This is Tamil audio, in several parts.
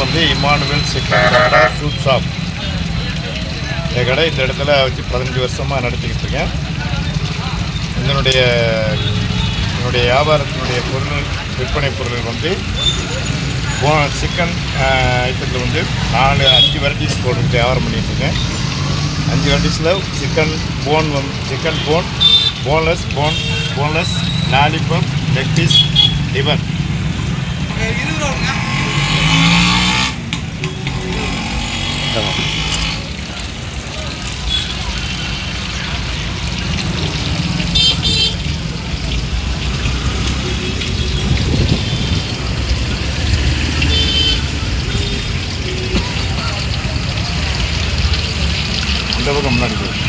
வந்து இமானுவேல் சிக்கன் சூப் ஷாப். இந்த கடை இந்த இடத்துல வச்சு 15 வருஷமாக நடத்திக்கிட்டு இருக்கேன். என்னுடைய வியாபாரத்தினுடைய பொருள் விற்பனை பொருள் வந்து சிக்கன் ஐட்டத்தில் வந்து 4-5 வெரைட்டிஸ் போட்டு வியாபாரம் பண்ணிகிட்ருக்கேன். 5 வெரைட்டிஸில் chicken bone, boneless, lollipop, leg piece, liver. இந்த பக்கம் முன்னாடி போய்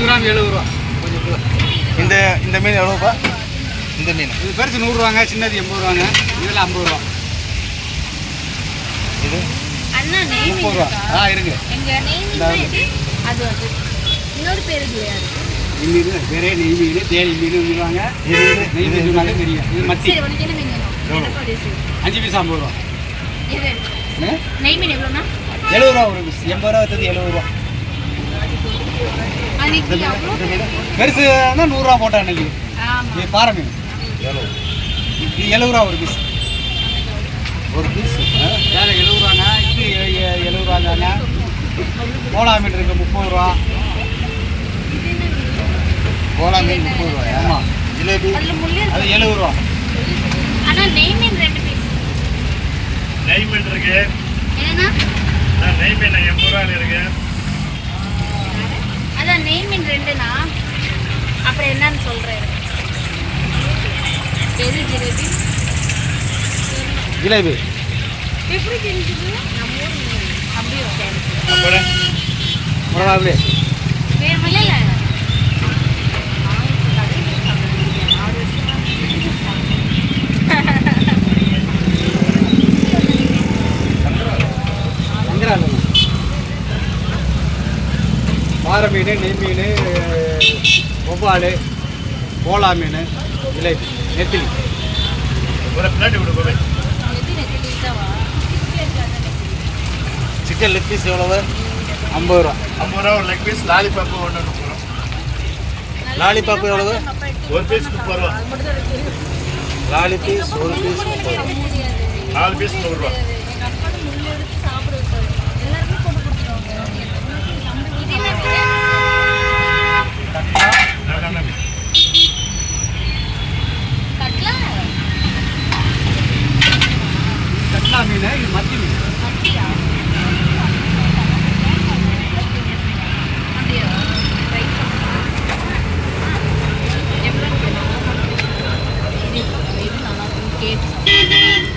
கிராம் 70 ரூபா. இந்த மீன் எவ்வளோப்பா? இந்த மீன் இது பெருசு 100 ரூபாங்க, சின்னது 80 ரூபாங்க, இதில் 50 ரூபா. இது அண்ணா நெய் 30 ரூபா. இருக்கு. எங்க நெய் மீன் அது இன்னொரு பேரு கிடையாது. மீன் வேறே நெய் மீன், தேனி மீன் சொல்லுவாங்க. நெய் மீன் சொன்னாலே தெரியும். இது மத்தி. சரி, உனக்கு என்ன மீன் வேணும்? 5 பீஸ் 50 ரூபா. இது நெய் மீன் எவ்வளோண்ணா? 70 ரூபா ஒரு பீஸ். 80 ரூபா வச்சது 70 ரூபா. பெருசு தான் 100 ரூபா போட்டேன் அன்னைக்கு. இது பாறை மீன். இது 70 ரூபா ஒரு பீஸ். வேறு 70 ரூபாங்க. இது 70 ரூபாங்க. கோலா மீன் இருக்கு 30 ரூபா. கோலா மீன் 30 ரூபாயா? ஆமாம். ஜிலேபி அது 70 ரூபா. ஆனால் நெய் மீன் 2 பீஸ். நெய் மீன் இருக்கு. என்னன்னா நெய் மீன் 80 ரூபாயில் இருக்கு. அதான் நெய் மீன் 2ண்ணா. அப்புறம் என்னன்னு சொல்கிறேன். எது ஜிலேபி? ஜிலேபி எப்படி தெரிஞ்சுது? நம்ம ஊர் மீன் அப்படியே மிளகாவே வேணுமில்ல. இல்லை பாறை மீன், நெய் மீன், ஒவ்வாள், கோலா மீன், ஜிலேபி, நெத்திலி. ஒரு பிளேட் விடு போய். சிக்கன் லெக் பீஸ் எவ்வளவு? 50 ரூபா. 50 ரூபா ஒரு லெக் பீஸ். லாலிபாப்பு 1 ரூபா. லாலிபாப்பு எவ்வளவு? ஒரு பீஸ் 30 ரூபா. லாலி பீஸ் ஒரு பீஸ் 30 ரூபா. 4 பீஸ் 100 ரூபா. கட்லா மீன், இது மத்தி மீன்.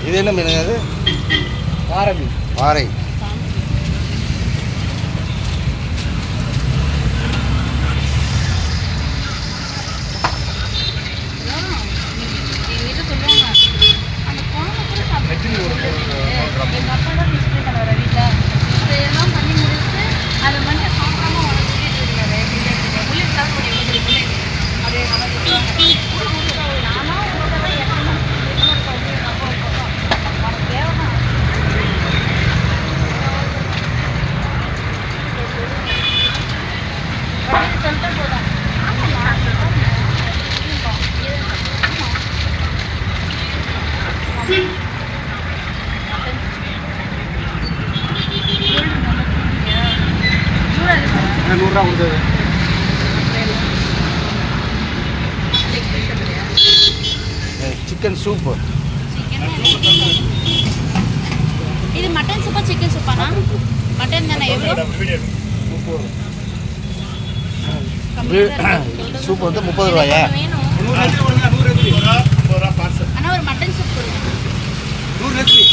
இது என்ன மீன்? அது பாறை மீன். பாறை. ரூபா கொடுத்தது. Chicken soup. இது மட்டன் சூப்பா சிக்கன் சூப்பானா? மட்டன் தானே. எவ்வளோ சூப் வந்து 30 ரூபாயா? அண்ணா ஒரு மட்டன் சூப் கொடுங்க. 100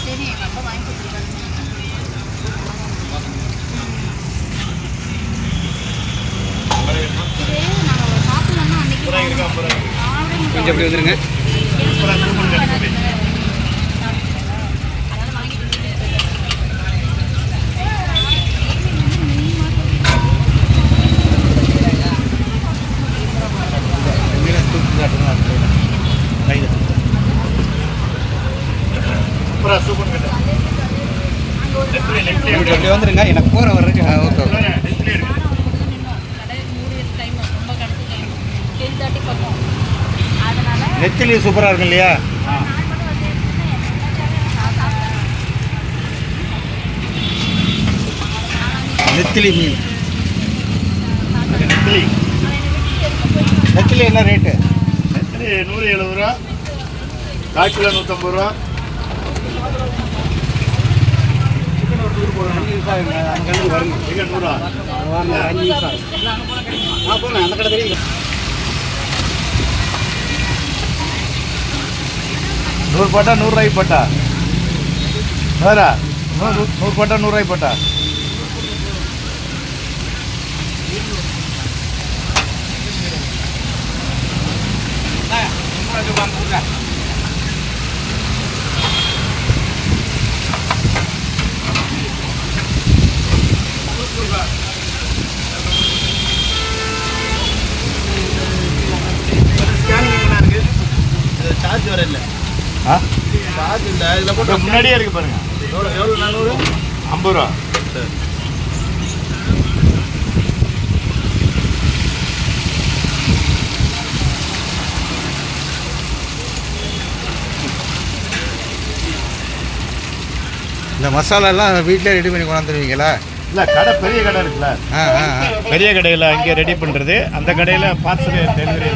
சரி, எங்கள் அப்பா வாங்கி கொடுத்துருக்காங்க. கொஞ்சம் அப்படி வந்துருங்க. சூப்பராக சூப்பர் நெத்திலி. சூப்பராக சூப்பர் நெத்திலி. நெத்திலி இப்படி அப்படி வந்துருங்க. எனக்கு போகிற வர்றதுக்கு ஓகே. நெத்திலி இருக்கு. நெத்திலி சூப்பராக இருக்கும் இல்லையா? நெத்திலி மீன். நெத்திலி நெத்திலி என்ன ரேட்டு? நெத்திலி 170 ரூபா, 1/4 கிலோ 150 ரூபா. வருங்க. இங்கே 100 ரூபா. 5 நிமிஷம். போகலாம் அந்த கடை தெரியும். 100 போட்டா 100 ரூபாய்க்கு போட்டா வேறா 100 போட்டா 100 ரூபாய்க்கு போட்டா. சார்ஜ் வர இல்லை. ஆ சார்ஜ் இல்லை. இதில் போட்டு முன்னாடியே இருக்கு பாருங்க. எவ்வளோ 400? 50 ரூபா. சரி. இந்த மசாலாலாம் வீட்டிலே ரெடி பண்ணி கொண்டாந்துருவீங்களா? இல்லை கடை பெரிய கடை இருக்குல்ல, பெரிய கடையில் அங்கே ரெடி பண்ணுறது. அந்த கடையில் பார்சல் டெலிவரி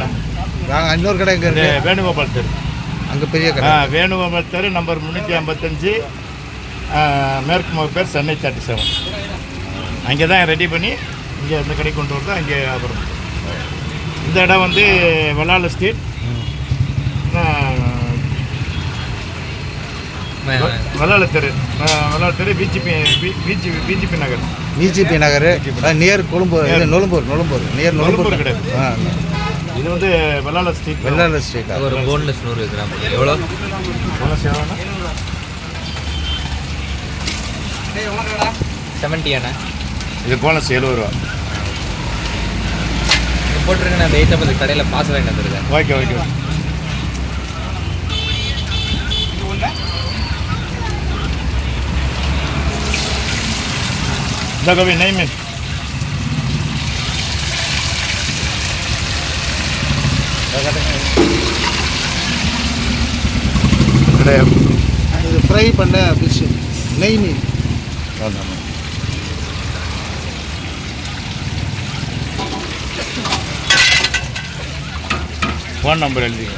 நாங்கள் இன்னொரு கடை இங்கே இருக்கு. வேணுகோபால் தெரு. அங்கே பெரிய கடை. வேணுகோபால் தெரு நம்பர் 355, மேற்கு முகப்பேர், சென்னை 37. அங்கே தான் ரெடி பண்ணி இங்கே இந்த கடைக்கு கொண்டு வரது. அங்கே அப்புறம் இந்த இடம் வந்து வெள்ளாள ஸ்ட்ரீட், வெள்ளாள தெரு. வெள்ளாள தெரு பிஜிபி நகர். பிஜிபி நகர் நியர் கொழும்பூர். இது நொழும்பூர். நியர் நொழும்பூர் கிடையாது. இது வந்து வெள்ளாள ஸ்ட்ரீட். வெள்ளாள ஸ்ட்ரீட். ஒரு போன்லெஸ் 100 கிராம் எவ்வளோ? போனஸ் எவ்வளோண்ணா? 70 அண்ணா. இது போனஸ் 70 ரூபா. நீங்கள் போட்டிருக்கேன். நான் வெயிட்டபிள் கடையில் பாஸ் வாங்கிட்டு வந்துருக்கேன். Okay okay. இந்த கவி நெய் மீன். கிடையாது. இது ஃப்ரை பண்ண ஃபிஷ் நெய் மீன். ஃபோன் நம்பர் எழுதிங்க.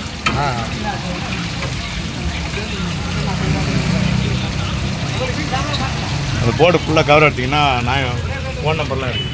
அந்த போர்டு ஃபுல்லாக கவர் எடுத்திங்கன்னா நான் ஃபோன் நம்பர்லாம் இருக்குது.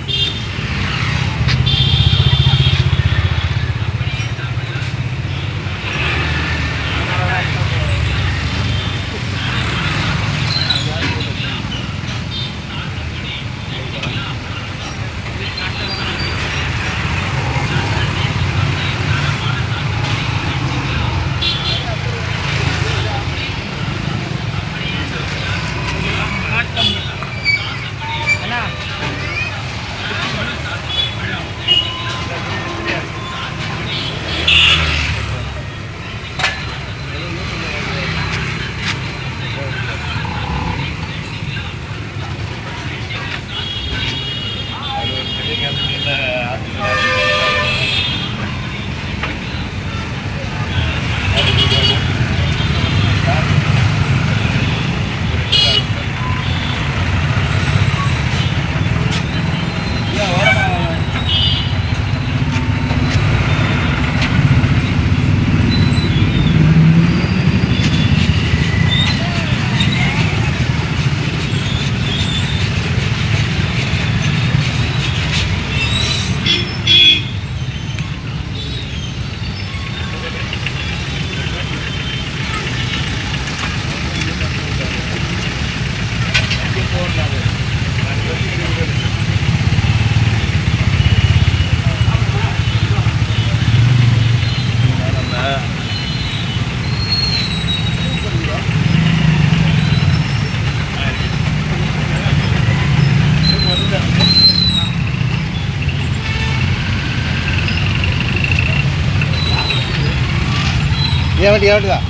ஏவட்டுதான்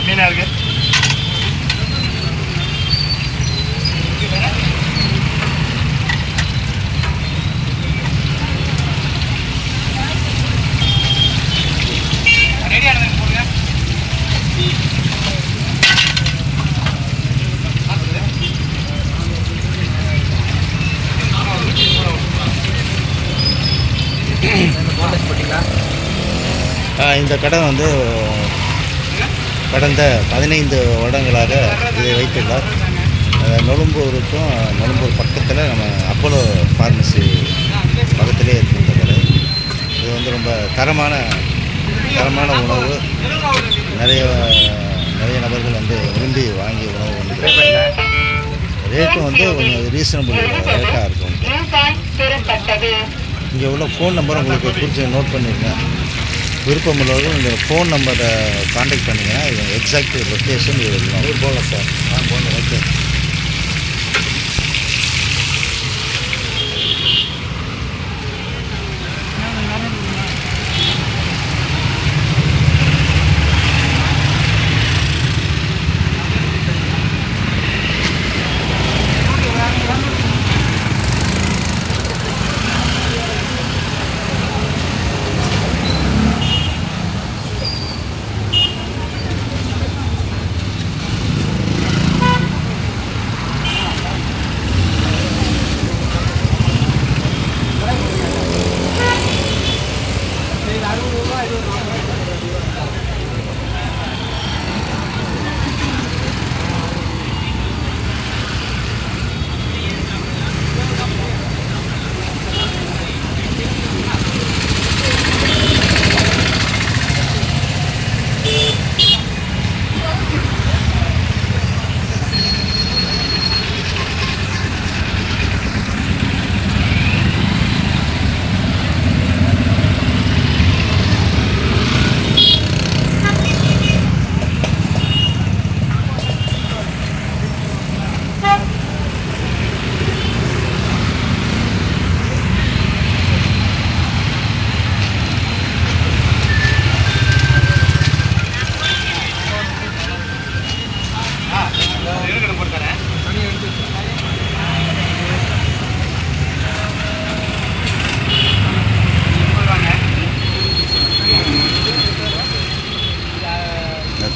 மீனாக இருக்கு. போனஸ் போட்டிங்களா? இந்த கடை வந்து கடந்த 15 வருடங்களாக இதை வைத்துள்ளார். நொழும்பூருக்கும் நொழும்பூர் பக்கத்தில் நம்ம அப்போலோ ஃபார்மசி பக்கத்திலே இருக்குது இந்த கடை. இது வந்து ரொம்ப தரமான உணவு. நிறைய நபர்கள் வந்து விரும்பி வாங்கி உணவு வந்து ரேட்டும் வந்து கொஞ்சம் ரீசனபிள் ரேட்டாக இருக்கும். இங்கே உள்ள ஃபோன் நம்பர் உங்களுக்கு குறித்து நோட் பண்ணியிருக்கேன். விருப்பம் உள்ளவர்கள் இந்த ஃபோன் நம்பரை காண்டாக்ட் பண்ணிங்கன்னா இது எக்ஸாக்ட் லொக்கேஷன் இது போகலாம் சார். போகலாம். ஓகே.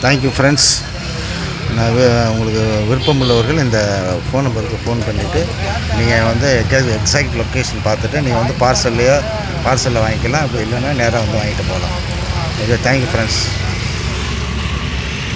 Thank you friends. நான் உங்களுக்கு விருப்பம் உள்ளவர்கள் இந்த ஃபோன் நம்பருக்கு ஃபோன் பண்ணிவிட்டு நீங்கள் வந்து எக்ஸாக்ட் லொக்கேஷன் பார்த்துட்டு நீங்கள் வந்து பார்சலில் வாங்கிக்கலாம். அப்படி இல்லைன்னா நேராக வந்து வாங்கிட்டு போகலாம். Okay, thank you friends.